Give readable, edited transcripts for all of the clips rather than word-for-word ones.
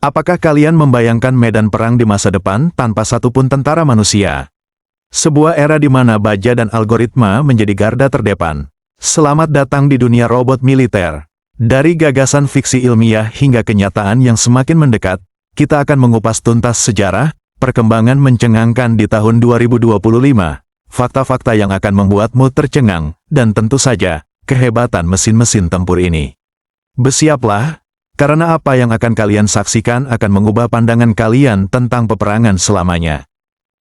Apakah kalian membayangkan medan perang di masa depan tanpa satupun tentara manusia? Sebuah era di mana baja dan algoritma menjadi garda terdepan. Selamat datang di dunia robot militer. Dari gagasan fiksi ilmiah hingga kenyataan yang semakin mendekat, kita akan mengupas tuntas sejarah, perkembangan mencengangkan di tahun 2025, fakta-fakta yang akan membuatmu tercengang, dan tentu saja, kehebatan mesin-mesin tempur ini. Bersiaplah, karena apa yang akan kalian saksikan akan mengubah pandangan kalian tentang peperangan selamanya.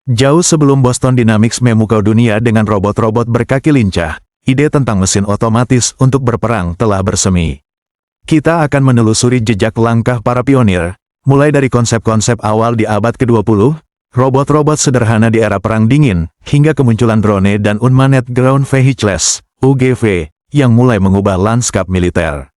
Jauh sebelum Boston Dynamics memukau dunia dengan robot-robot berkaki lincah, ide tentang mesin otomatis untuk berperang telah bersemi. Kita akan menelusuri jejak langkah para pionir, mulai dari konsep-konsep awal di abad ke-20, robot-robot sederhana di era Perang Dingin, hingga kemunculan drone dan Unmanned Ground Vehicles, UGV, yang mulai mengubah lanskap militer.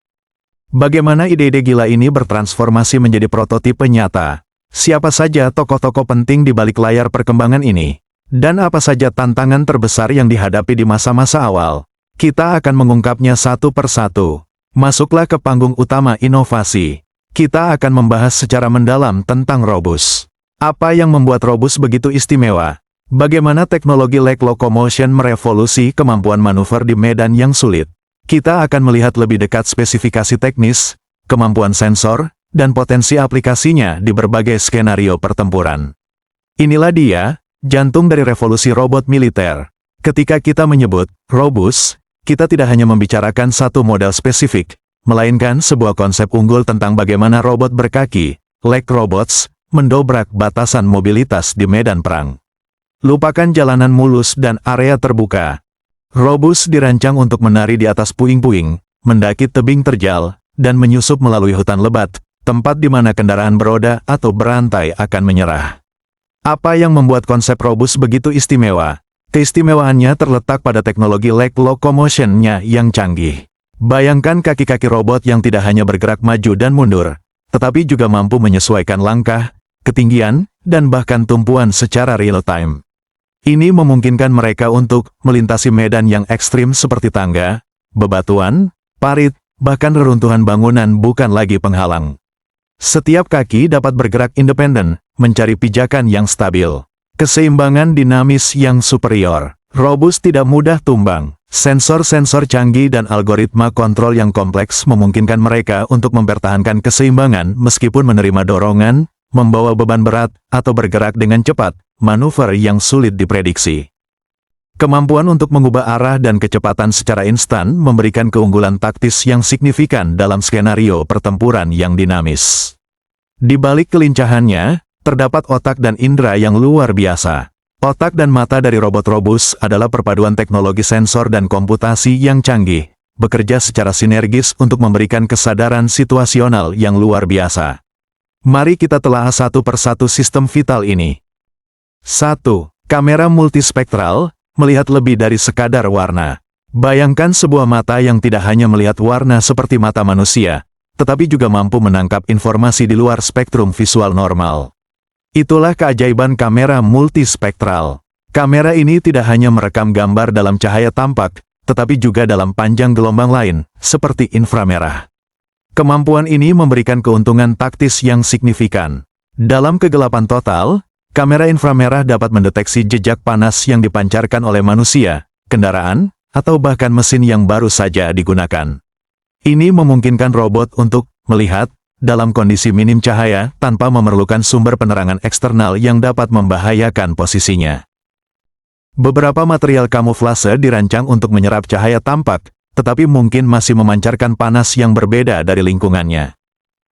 Bagaimana ide-ide gila ini bertransformasi menjadi prototipe nyata? Siapa saja tokoh-tokoh penting di balik layar perkembangan ini? Dan apa saja tantangan terbesar yang dihadapi di masa-masa awal? Kita akan mengungkapnya satu persatu. Masuklah ke panggung utama inovasi. Kita akan membahas secara mendalam tentang Robus. Apa yang membuat Robus begitu istimewa? Bagaimana teknologi leg locomotion merevolusi kemampuan manuver di medan yang sulit? Kita akan melihat lebih dekat spesifikasi teknis, kemampuan sensor, dan potensi aplikasinya di berbagai skenario pertempuran. Inilah dia, jantung dari revolusi robot militer. Ketika kita menyebut Robus, kita tidak hanya membicarakan satu model spesifik, melainkan sebuah konsep unggul tentang bagaimana robot berkaki, leg robots, mendobrak batasan mobilitas di medan perang. Lupakan jalanan mulus dan area terbuka. Robus dirancang untuk menari di atas puing-puing, mendaki tebing terjal, dan menyusup melalui hutan lebat, tempat di mana kendaraan beroda atau berantai akan menyerah. Apa yang membuat konsep Robus begitu istimewa? Keistimewaannya terletak pada teknologi leg locomotion-nya yang canggih. Bayangkan kaki-kaki robot yang tidak hanya bergerak maju dan mundur, tetapi juga mampu menyesuaikan langkah, ketinggian, dan bahkan tumpuan secara real-time. Ini memungkinkan mereka untuk melintasi medan yang ekstrim seperti tangga, bebatuan, parit, bahkan reruntuhan bangunan bukan lagi penghalang. Setiap kaki dapat bergerak independen, mencari pijakan yang stabil. Keseimbangan dinamis yang superior. Robus tidak mudah tumbang. Sensor-sensor canggih dan algoritma kontrol yang kompleks memungkinkan mereka untuk mempertahankan keseimbangan meskipun menerima dorongan, membawa beban berat, atau bergerak dengan cepat, manuver yang sulit diprediksi. Kemampuan untuk mengubah arah dan kecepatan secara instan memberikan keunggulan taktis yang signifikan dalam skenario pertempuran yang dinamis. Di balik kelincahannya, terdapat otak dan indera yang luar biasa. Otak dan mata dari robot Robus adalah perpaduan teknologi sensor dan komputasi yang canggih, bekerja secara sinergis untuk memberikan kesadaran situasional yang luar biasa. Mari kita telah satu persatu sistem vital ini. 1. Kamera multispektral, melihat lebih dari sekadar warna. Bayangkan sebuah mata yang tidak hanya melihat warna seperti mata manusia, tetapi juga mampu menangkap informasi di luar spektrum visual normal. Itulah keajaiban kamera multispektral. Kamera ini tidak hanya merekam gambar dalam cahaya tampak, tetapi juga dalam panjang gelombang lain, seperti inframerah. Kemampuan ini memberikan keuntungan taktis yang signifikan. Dalam kegelapan total, kamera inframerah dapat mendeteksi jejak panas yang dipancarkan oleh manusia, kendaraan, atau bahkan mesin yang baru saja digunakan. Ini memungkinkan robot untuk melihat dalam kondisi minim cahaya tanpa memerlukan sumber penerangan eksternal yang dapat membahayakan posisinya. Beberapa material kamuflase dirancang untuk menyerap cahaya tampak, tetapi mungkin masih memancarkan panas yang berbeda dari lingkungannya.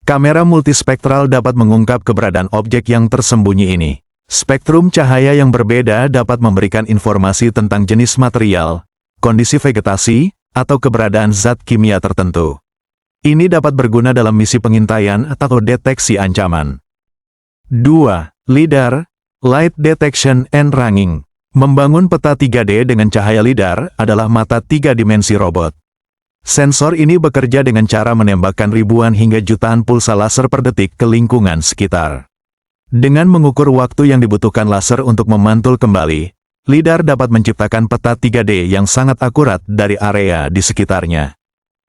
Kamera multispektral dapat mengungkap keberadaan objek yang tersembunyi ini. Spektrum cahaya yang berbeda dapat memberikan informasi tentang jenis material, kondisi vegetasi, atau keberadaan zat kimia tertentu. Ini dapat berguna dalam misi pengintaian atau deteksi ancaman. 2. LiDAR, Light Detection and Ranging. Membangun peta 3D dengan cahaya LiDAR adalah mata 3 dimensi robot. Sensor ini bekerja dengan cara menembakkan ribuan hingga jutaan pulsa laser per detik ke lingkungan sekitar. Dengan mengukur waktu yang dibutuhkan laser untuk memantul kembali, LiDAR dapat menciptakan peta 3D yang sangat akurat dari area di sekitarnya.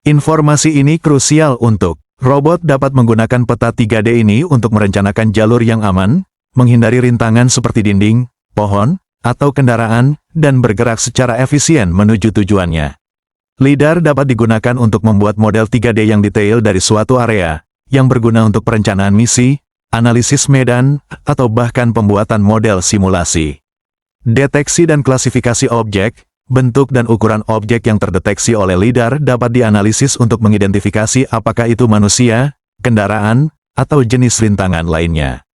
Informasi ini krusial untuk Robot dapat menggunakan peta 3D ini untuk merencanakan jalur yang aman, menghindari rintangan seperti dinding, pohon, atau kendaraan, dan bergerak secara efisien menuju tujuannya. LiDAR dapat digunakan untuk membuat model 3D yang detail dari suatu area, yang berguna untuk perencanaan misi, analisis medan, atau bahkan pembuatan model simulasi. Deteksi dan klasifikasi objek, bentuk dan ukuran objek yang terdeteksi oleh LiDAR dapat dianalisis untuk mengidentifikasi apakah itu manusia, kendaraan, atau jenis rintangan lainnya.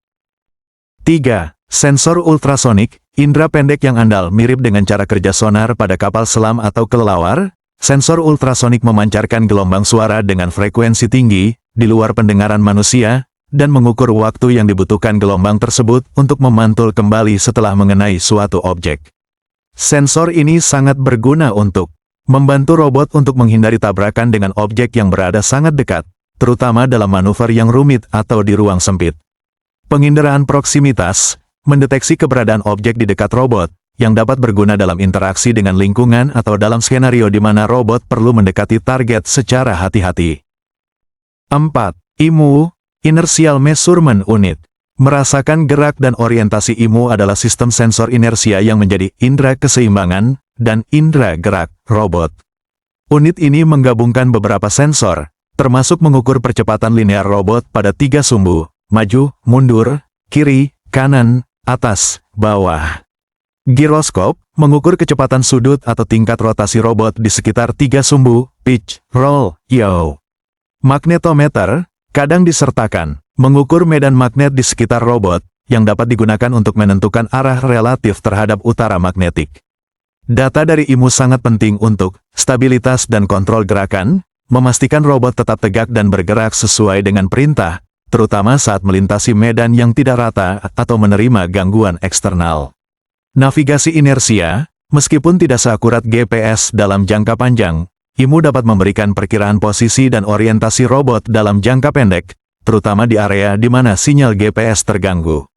3. Sensor ultrasonik, indera pendek yang andal mirip dengan cara kerja sonar pada kapal selam atau kelelawar. Sensor ultrasonik memancarkan gelombang suara dengan frekuensi tinggi, di luar pendengaran manusia, dan mengukur waktu yang dibutuhkan gelombang tersebut untuk memantul kembali setelah mengenai suatu objek. Sensor ini sangat berguna untuk membantu robot untuk menghindari tabrakan dengan objek yang berada sangat dekat, terutama dalam manuver yang rumit atau di ruang sempit. Penginderaan proksimitas, mendeteksi keberadaan objek di dekat robot, yang dapat berguna dalam interaksi dengan lingkungan atau dalam skenario di mana robot perlu mendekati target secara hati-hati. 4. IMU, Inertial Measurement Unit. Merasakan gerak dan orientasi IMU adalah sistem sensor inersia yang menjadi indera keseimbangan dan indera gerak robot. Unit ini menggabungkan beberapa sensor, termasuk mengukur percepatan linear robot pada 3 sumbu, maju, mundur, kiri, kanan, atas, bawah. Giroskop, mengukur kecepatan sudut atau tingkat rotasi robot di sekitar 3 sumbu, pitch, roll, yaw. Magnetometer, kadang disertakan, mengukur medan magnet di sekitar robot, yang dapat digunakan untuk menentukan arah relatif terhadap utara magnetik. Data dari IMU sangat penting untuk stabilitas dan kontrol gerakan, memastikan robot tetap tegak dan bergerak sesuai dengan perintah, terutama saat melintasi medan yang tidak rata atau menerima gangguan eksternal. Navigasi inersia, meskipun tidak seakurat GPS dalam jangka panjang, IMU dapat memberikan perkiraan posisi dan orientasi robot dalam jangka pendek, terutama di area di mana sinyal GPS terganggu.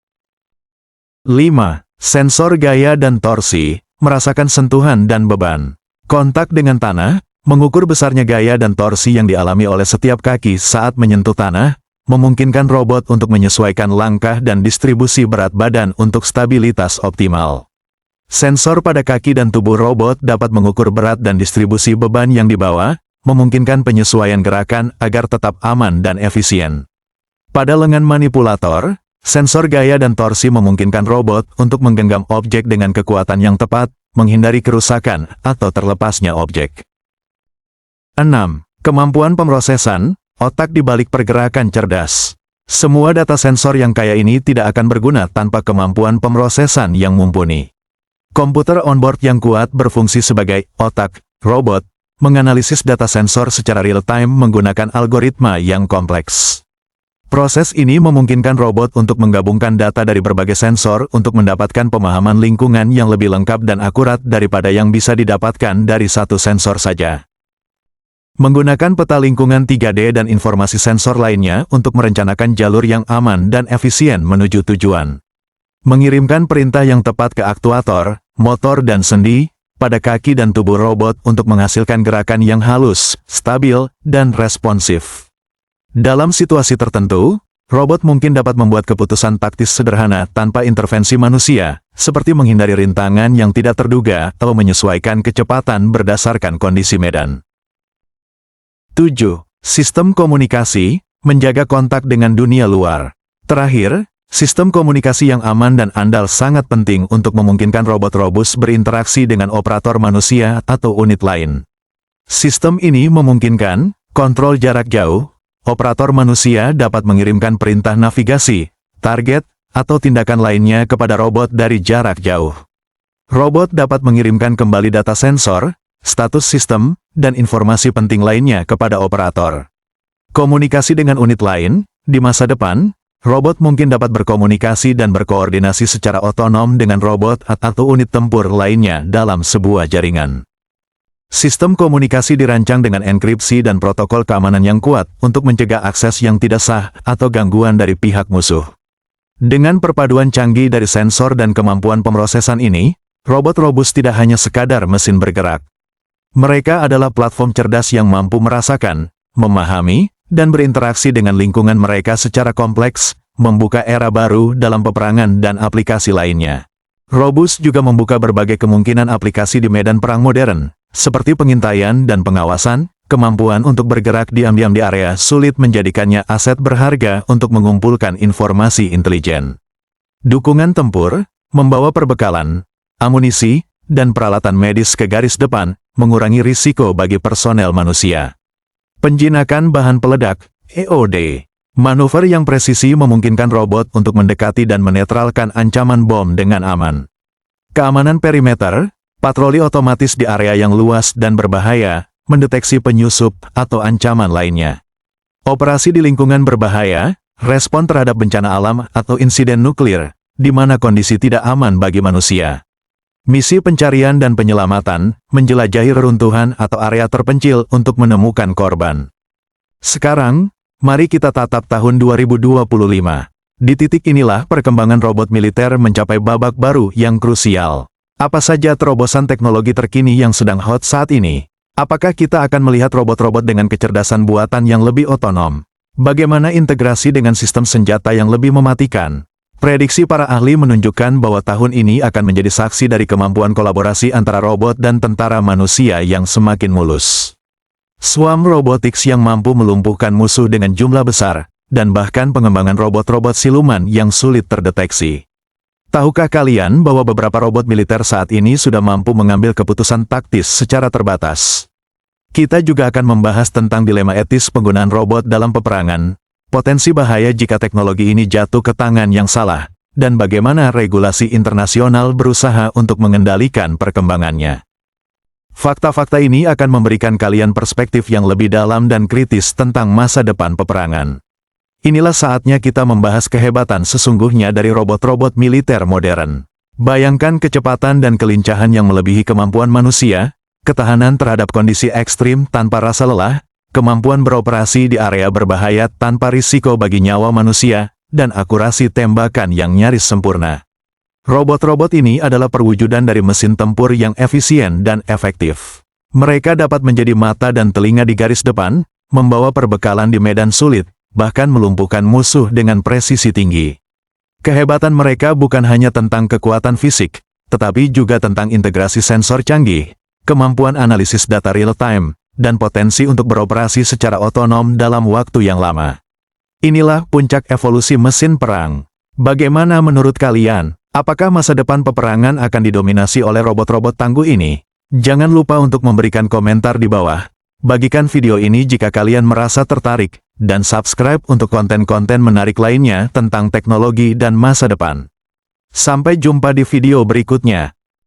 5. Sensor gaya dan torsi, merasakan sentuhan dan beban. Kontak dengan tanah, mengukur besarnya gaya dan torsi yang dialami oleh setiap kaki saat menyentuh tanah, memungkinkan robot untuk menyesuaikan langkah dan distribusi berat badan untuk stabilitas optimal. Sensor pada kaki dan tubuh robot dapat mengukur berat dan distribusi beban yang dibawa, memungkinkan penyesuaian gerakan agar tetap aman dan efisien. Pada lengan manipulator, sensor gaya dan torsi memungkinkan robot untuk menggenggam objek dengan kekuatan yang tepat, menghindari kerusakan atau terlepasnya objek. 6. Kemampuan pemrosesan, otak di balik pergerakan cerdas. Semua data sensor yang kaya ini tidak akan berguna tanpa kemampuan pemrosesan yang mumpuni. Komputer onboard yang kuat berfungsi sebagai otak robot, menganalisis data sensor secara real-time menggunakan algoritma yang kompleks. Proses ini memungkinkan robot untuk menggabungkan data dari berbagai sensor untuk mendapatkan pemahaman lingkungan yang lebih lengkap dan akurat daripada yang bisa didapatkan dari satu sensor saja. Menggunakan peta lingkungan 3D dan informasi sensor lainnya untuk merencanakan jalur yang aman dan efisien menuju tujuan. Mengirimkan perintah yang tepat ke aktuator, motor dan sendi, pada kaki dan tubuh robot untuk menghasilkan gerakan yang halus, stabil, dan responsif. Dalam situasi tertentu, robot mungkin dapat membuat keputusan taktis sederhana tanpa intervensi manusia, seperti menghindari rintangan yang tidak terduga atau menyesuaikan kecepatan berdasarkan kondisi medan. 7. Sistem komunikasi, menjaga kontak dengan dunia luar. Terakhir, sistem komunikasi yang aman dan andal sangat penting untuk memungkinkan robot robust berinteraksi dengan operator manusia atau unit lain. Sistem ini memungkinkan kontrol jarak jauh. Operator manusia dapat mengirimkan perintah navigasi, target, atau tindakan lainnya kepada robot dari jarak jauh. Robot dapat mengirimkan kembali data sensor, status sistem, dan informasi penting lainnya kepada operator. Komunikasi dengan unit lain, di masa depan, robot mungkin dapat berkomunikasi dan berkoordinasi secara otonom dengan robot atau unit tempur lainnya dalam sebuah jaringan. Sistem komunikasi dirancang dengan enkripsi dan protokol keamanan yang kuat untuk mencegah akses yang tidak sah atau gangguan dari pihak musuh. Dengan perpaduan canggih dari sensor dan kemampuan pemrosesan ini, robot robust tidak hanya sekadar mesin bergerak. Mereka adalah platform cerdas yang mampu merasakan, memahami, dan berinteraksi dengan lingkungan mereka secara kompleks, membuka era baru dalam peperangan dan aplikasi lainnya. Robust juga membuka berbagai kemungkinan aplikasi di medan perang modern, seperti pengintaian dan pengawasan. Kemampuan untuk bergerak diam-diam di area sulit menjadikannya aset berharga untuk mengumpulkan informasi intelijen. Dukungan tempur, membawa perbekalan, amunisi, dan peralatan medis ke garis depan, mengurangi risiko bagi personel manusia. Penjinakan bahan peledak, EOD. Manuver yang presisi memungkinkan robot untuk mendekati dan menetralkan ancaman bom dengan aman. Keamanan perimeter, patroli otomatis di area yang luas dan berbahaya, mendeteksi penyusup atau ancaman lainnya. Operasi di lingkungan berbahaya, respon terhadap bencana alam atau insiden nuklir, di mana kondisi tidak aman bagi manusia. Misi pencarian dan penyelamatan, menjelajahi reruntuhan atau area terpencil untuk menemukan korban. Sekarang, mari kita tatap tahun 2025. Di titik inilah perkembangan robot militer mencapai babak baru yang krusial. Apa saja terobosan teknologi terkini yang sedang hot saat ini? Apakah kita akan melihat robot-robot dengan kecerdasan buatan yang lebih otonom? Bagaimana integrasi dengan sistem senjata yang lebih mematikan? Prediksi para ahli menunjukkan bahwa tahun ini akan menjadi saksi dari kemampuan kolaborasi antara robot dan tentara manusia yang semakin mulus. Swarm Robotics yang mampu melumpuhkan musuh dengan jumlah besar, dan bahkan pengembangan robot-robot siluman yang sulit terdeteksi. Tahukah kalian bahwa beberapa robot militer saat ini sudah mampu mengambil keputusan taktis secara terbatas? Kita juga akan membahas tentang dilema etis penggunaan robot dalam peperangan, potensi bahaya jika teknologi ini jatuh ke tangan yang salah, dan bagaimana regulasi internasional berusaha untuk mengendalikan perkembangannya. Fakta-fakta ini akan memberikan kalian perspektif yang lebih dalam dan kritis tentang masa depan peperangan. Inilah saatnya kita membahas kehebatan sesungguhnya dari robot-robot militer modern. Bayangkan kecepatan dan kelincahan yang melebihi kemampuan manusia, ketahanan terhadap kondisi ekstrim tanpa rasa lelah, kemampuan beroperasi di area berbahaya tanpa risiko bagi nyawa manusia, dan akurasi tembakan yang nyaris sempurna. Robot-robot ini adalah perwujudan dari mesin tempur yang efisien dan efektif. Mereka dapat menjadi mata dan telinga di garis depan, membawa perbekalan di medan sulit, bahkan melumpuhkan musuh dengan presisi tinggi. Kehebatan mereka bukan hanya tentang kekuatan fisik, tetapi juga tentang integrasi sensor canggih, kemampuan analisis data real-time, dan potensi untuk beroperasi secara otonom dalam waktu yang lama. Inilah puncak evolusi mesin perang. Bagaimana menurut kalian? Apakah masa depan peperangan akan didominasi oleh robot-robot tangguh ini? Jangan lupa untuk memberikan komentar di bawah. Bagikan video ini jika kalian merasa tertarik, dan subscribe untuk konten-konten menarik lainnya tentang teknologi dan masa depan. Sampai jumpa di video berikutnya.